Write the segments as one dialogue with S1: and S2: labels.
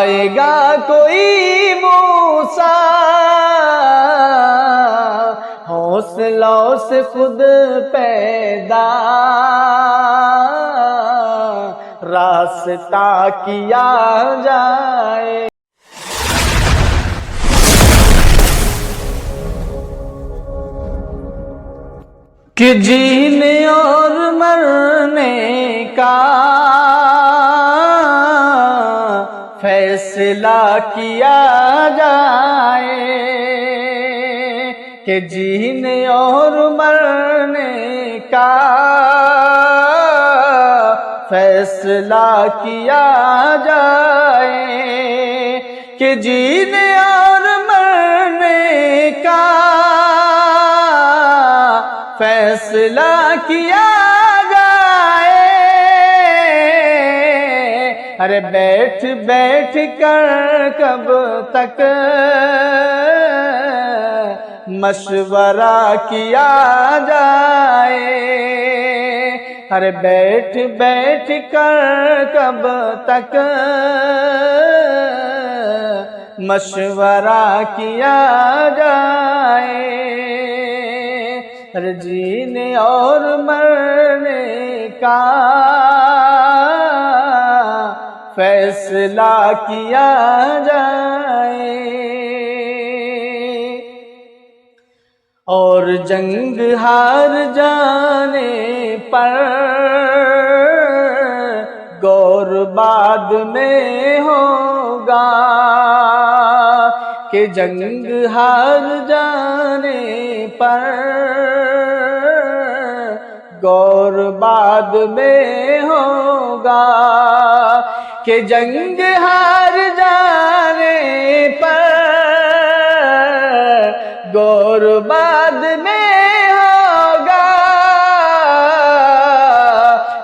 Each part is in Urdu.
S1: آئے گا کوئی موسیٰ، حوصلوں سے خود پیدا راستہ کیا جائے۔ کہ جینے اور مرنے کا فیصلہ کیا جائے، کہ جینے اور مرنے کا فیصلہ کیا جائے، کہ جینے اور مرنے کا فیصلہ کیا جائے۔ ارے بیٹھ بیٹھ کر کب تک مشورہ کیا جائے، ارے بیٹھ بیٹھ کر کب تک مشورہ کیا جائے۔ جینے اور مرنے کا فیصلہ کیا جائے، اور جنگ ہار جانے پر غور بعد میں ہوگا، کہ جنگ ہار جانے پر غور بعد میں ہوگا، کہ جنگ ہار جانے پر غور بعد میں ہوگا۔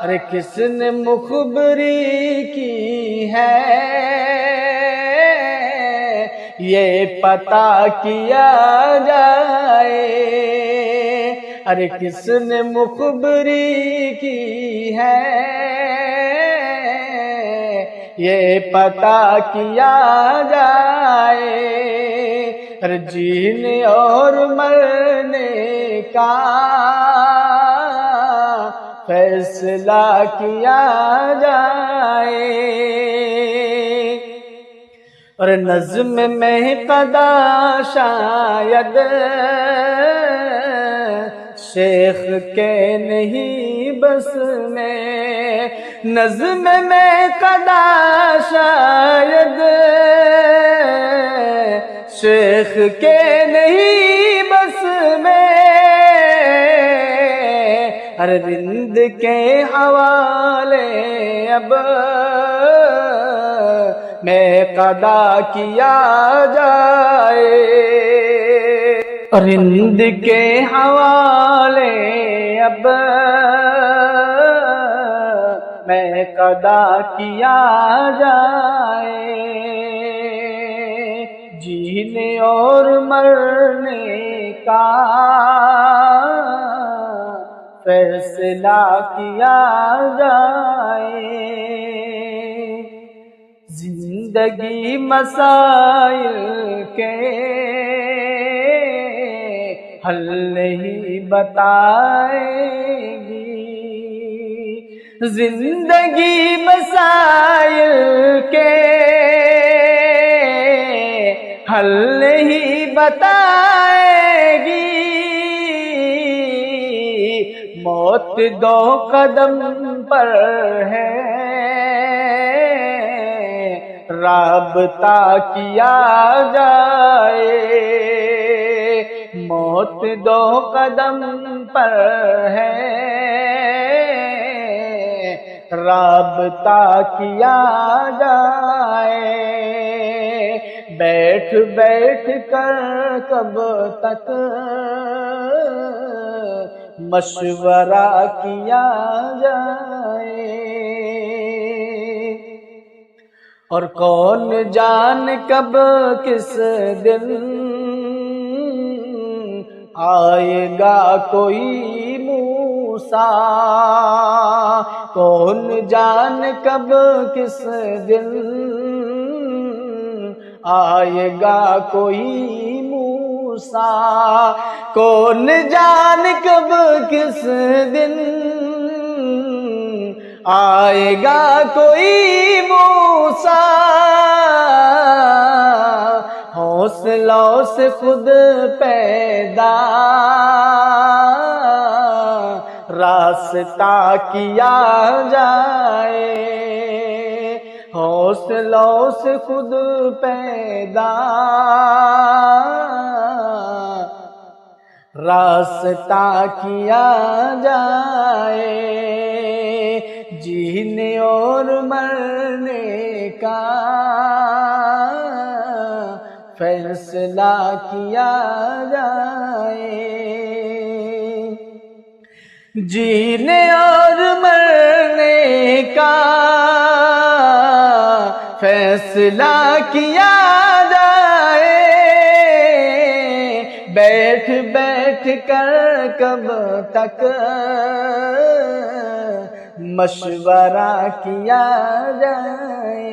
S1: ارے کس نے مخبری کی ہے یہ پتہ کیا جائے، ارے کس نے مخبری کی ہے یہ پتہ کیا جائے۔ ارے جینے اور مرنے کا فیصلہ کیا جائے، اور نظم میں قدا شاید شیخ کے نہیں بس میں، نظم میں قدا شاید شیخ کے نہیں بس میں، ہر رند کے حوالے اب میں قدا کیا جائے، رند کے حوالے اب میں قدا کیا جائے، جینے اور مرنے کا فیصلہ کیا جائے۔ زندگی مسائل کے حل نہیں بتائے گی، زندگی مسائل کے حل نہیں بتائے گی، موت دو قدم پر ہے رابطہ کیا جائے، موت دو قدم پر ہے رابطہ کیا جائے، بیٹھ بیٹھ کر کب تک مشورہ کیا جائے، اور کون جان کب کس دن آئے گا کوئی موسیٰ، کون جان کب کس دن آئے گا کوئی موسیٰ، کون جان کب کس دن آئے گا کوئی موسیٰ، حوصلوں سے خود پیدا راستہ کیا جائے، حوصلوں سے خود پیدا راستہ کیا جائے، جینے اور مرنے کا فیصلہ کیا جائے، جینے اور مرنے کا فیصلہ کیا جائے، بیٹھ بیٹھ کر کب تک مشورہ کیا جائے۔